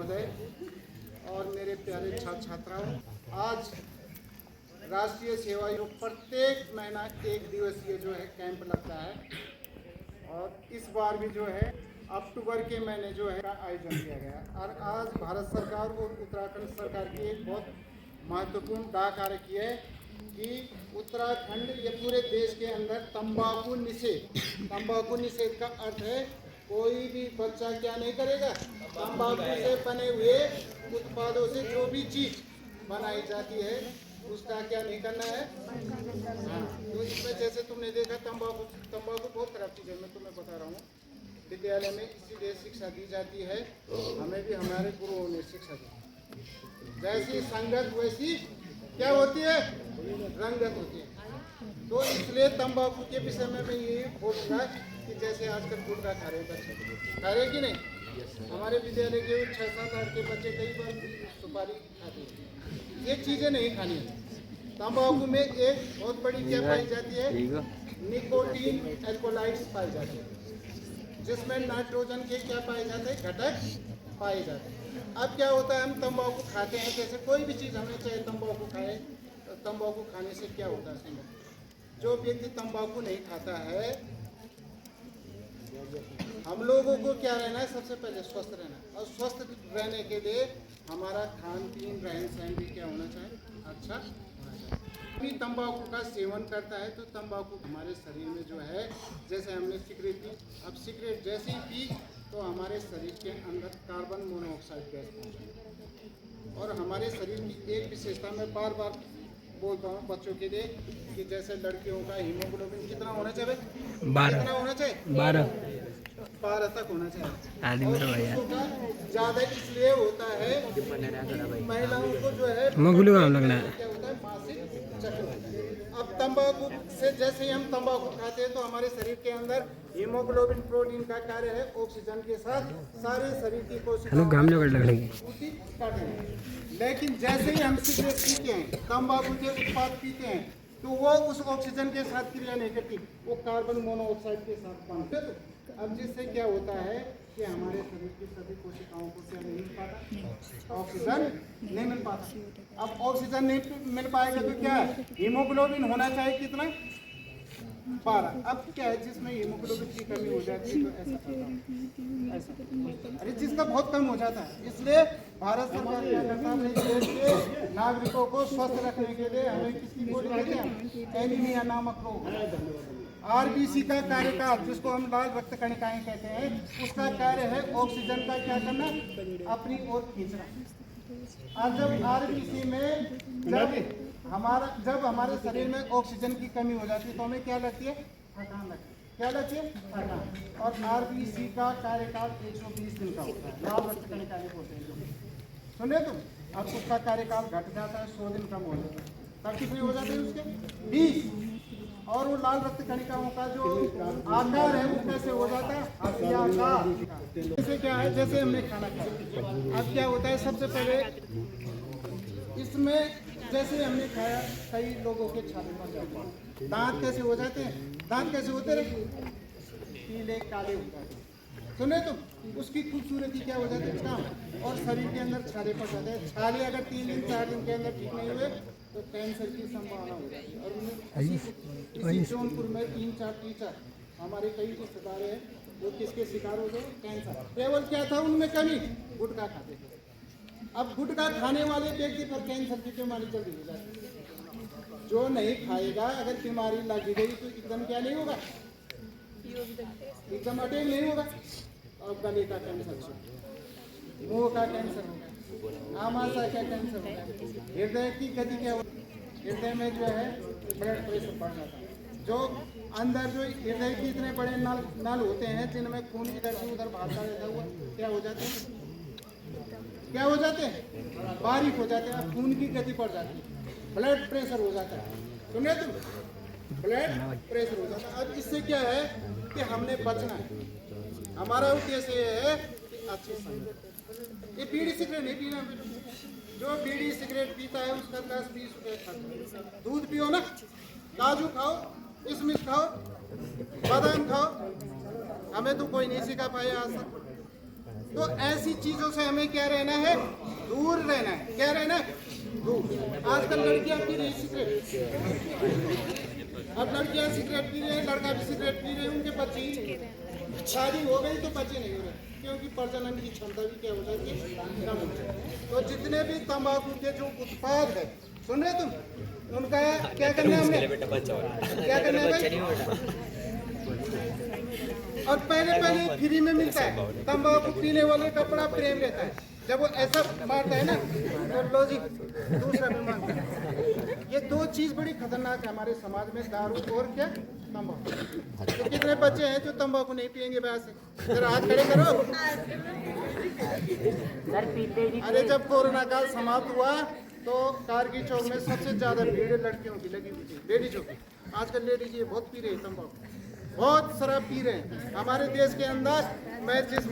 महोदय और मेरे प्यारे छात्र छात्राओं, आज राष्ट्रीय सेवा आयोग प्रत्येक महीना 1 दिवसीय जो है कैंप लगता है और इस बार भी जो है अक्टूबर के महीने जो है आयोजन किया गया। और आज भारत सरकार और उत्तराखंड सरकार की एक बहुत महत्वपूर्ण डाक आ रखी है कि उत्तराखंड या पूरे देश के अंदर तंबाकू निषेध का अर्थ है कोई भी बच्चा क्या नहीं करेगा, तंबाकू से बने हुए उत्पादों से जो भी चीज बनाई जाती है उसका क्या नहीं करना है। हाँ, तो इसमें जैसे तुमने देखा तंबाकू बहुत खराब चीज़ है। मैं तुम्हें बता रहा हूँ, विद्यालय में इसीलिए शिक्षा दी जाती है, हमें भी हमारे गुरुओं ने शिक्षा दी, जैसी संगत वैसी क्या होती है, रंगत होती है। तो इसलिए तंबाकू के विषय में मैं ये बोलूँगा कि जैसे आजकल गुटखा खा रहे हैं बच्चे, खा रहे कि नहीं। हमारे विद्यालय के 6-7-8 के बच्चे कई बार सुपारी खाते हैं। ये चीज़ें नहीं खानी है। तंबाकू में एक बहुत बड़ी क्या पाई जाती है, निकोटीन एल्कोलाइड्स पाई जाती है, जिसमें नाइट्रोजन के क्या पाए जाते हैं, घटक पाए जाते हैं। अब क्या होता है, हम तंबाकू खाते हैं, जैसे कोई भी चीज़ हमें चाहे तंबाकू खाए, तो तंबाकू खाने से क्या होता है, जो व्यक्ति तंबाकू नहीं खाता है, हम लोगों को क्या रहना है, सबसे पहले स्वस्थ रहना है। और स्वस्थ रहने के लिए हमारा खान पीन रहन सहन भी क्या होना चाहिए, अच्छा होना चाहिए। तंबाकू का सेवन करता है तो तंबाकू हमारे शरीर में जो है, जैसे हमने सिगरेट पी, अब सिगरेट जैसे ही पी तो हमारे शरीर के अंदर कार्बन मोनोऑक्साइड गैस पहुँचेगी। और हमारे शरीर की एक विशेषता मैं बार बार बोलता हूँ बच्चों के लिए कि जैसे लड़कियों का हीमोग्लोबिन कितना होना चाहिए, 12 कितना होना चाहिए, 12 तक होना चाहिए। ज़्यादा इसलिए होता है महिलाओं को जो है क्या होता है, मासिक चक्र। अब तंबाकू से जैसे ही हम तंबाकू खाते हैं तो हमारे शरीर के अंदर हीमोग्लोबिन प्रोटीन का कार्य है ऑक्सीजन के साथ सारे शरीर की कोशिकाएं। लेकिन जैसे ही हम सिगरेट पीते हैं, तंबाकू के उत्पाद पीते हैं, तो वो उस ऑक्सीजन के साथ क्रिया नहीं करती, वो कार्बन मोनोऑक्साइड के साथ बनते। अब जिससे क्या होता है कि हमारे शरीर की सभी कोशिकाओं को क्या नहीं मिल पाता, ऑक्सीजन नहीं मिल पाता। अब ऑक्सीजन नहीं मिल पाएगा तो क्या है, हीमोग्लोबिन होना चाहिए कितना, 12। अब क्या है, जिसमें हीमोग्लोबिन की कमी हो जाती है तो ऐसा करता है, अरे जिसका बहुत कम हो जाता है। इसलिए भारत सरकार क्या करता है, अपने देश के नागरिकों को स्वस्थ रखने के लिए हमें किसकी गोली देते हैं, एनीमिया नामक रोग। आरबीसी का कार्यकाल, जिसको हम लाल रक्त कणिकाएं कहते हैं, उसका कार्य है ऑक्सीजन का क्या करना, अपनी ओर खींचना। और जब आरबीसी में जब हमारे शरीर में ऑक्सीजन की कमी हो जाती है तो हमें क्या लगती है, थकान लगती है। क्या लगती है, थकान। और आरबीसी का कार्यकाल 120 दिन का होता है, लाल रक्त कणिकाएं बोलते हैं। सुने तुम, अब उसका कार्यकाल घट जाता है, 100 दिन कम हो जाता है, तब कितने हो जाते हैं उसके 20। और वो लाल रक्त कणिकाओं का जो आकार है वो कैसे हो जाता है, हथियाकार। जैसे क्या है, जैसे हमने खाना खाया, अब क्या होता है, सबसे पहले इसमें जैसे हमने खाया कई लोगों के छाले पड़ जाते हैं, दांत कैसे हो जाते हैं, दांत कैसे होते रहे, पीले काले हो जाते हैं। सुने तो उसकी खूबसूरती क्या हो जाती है, कम। और शरीर के अंदर छाले पड़ जाते हैं। छाले अगर 3 दिन 4 दिन के अंदर ठीक नहीं हुए तो कैंसर की संभावना हो जाती है। और इसी जौनपुर में 3-4 टीचर हमारे कई रिश्तेदार हैं, वो किसके शिकार हो गए, कैंसर। केवल क्या था उनमें कमी, गुटखा खाते थे। अब गुटखा खाने वाले व्यक्ति पर कैंसर की बीमारी जल्दी हो जाती है। जो नहीं खाएगा, अगर बीमारी लग गई तो एकदम क्या नहीं होगा, एकदम अटैक नहीं होगा। और गले का कैंसर, मुंह का कैंसर होगा, आमाशय का कैंसर होगा, हृदय की गति क्या होगी, हृदय में जो है ब्लड प्रेशर बढ़ जाता है। जो अंदर जो हृदय के इतने बड़े नल होते हैं जिनमें खून इधर से उधर भागता रहता हुआ क्या हो जाते हैं, क्या हो जाते हैं, बारीक हो जाते हैं, खून की गति बढ़ जाती है, ब्लड प्रेशर हो जाता है। सुनिए तुम, ब्लड प्रेशर हो जाता है। अब इससे क्या है कि हमने बचना है, हमारा उद्देश्य ये है कि अच्छी संगत। ये बीड़ी सिगरेट नहीं पीना, जो बीड़ी सिगरेट पीता है उसका 10-20 रुपये खर्च। दूध पियो ना, काजू खाओ, किशमिश खाओ, बादाम खाओ, हमें तो कोई नहीं सिखा पाया आज तक। तो ऐसी चीजों से हमें क्या रहना है, दूर रहना है। क्या रहना है, दूर। आजकल लड़कियां पी रही सिगरेट, अब लड़कियां सिगरेट पी रही है, लड़का भी सिगरेट पी रहे हैं, उनके बच्चे शादी हो गई तो बच्चे नहीं हो रहे, क्योंकि प्रजनन की क्षमता भी क्या हो जाती है, कम हो जाती है। तो जितने भी तंबाकू के जो उत्पाद है, सुन रहे तुम, उनका क्या करना है हमने, क्या करना है भाई। और पहले फ्री में मिलता है, तंबाकू पीने वाले का बड़ा प्रेम रहता है, जब वो ऐसा मारता है ना तो लॉजिक दूसरा भी मारता है। ये दो चीज बड़ी खतरनाक है हमारे समाज में, दारू और क्या, तंबाकू। तो कितने बच्चे हैं जो तंबाकू नहीं पिएंगे वैसे से, जरा हाथ खड़े करो। अरे जब कोरोना काल समाप्त हुआ तो कारगिल चौक में सबसे ज्यादा भीड़ लड़कियों की लगी हुई थी, लेडीजों की। आजकल लेडीज ये बहुत पी रहे हैं तंबाकू, बहुत शराब पी रहे हैं। हमारे देश के अंदर मैं जिस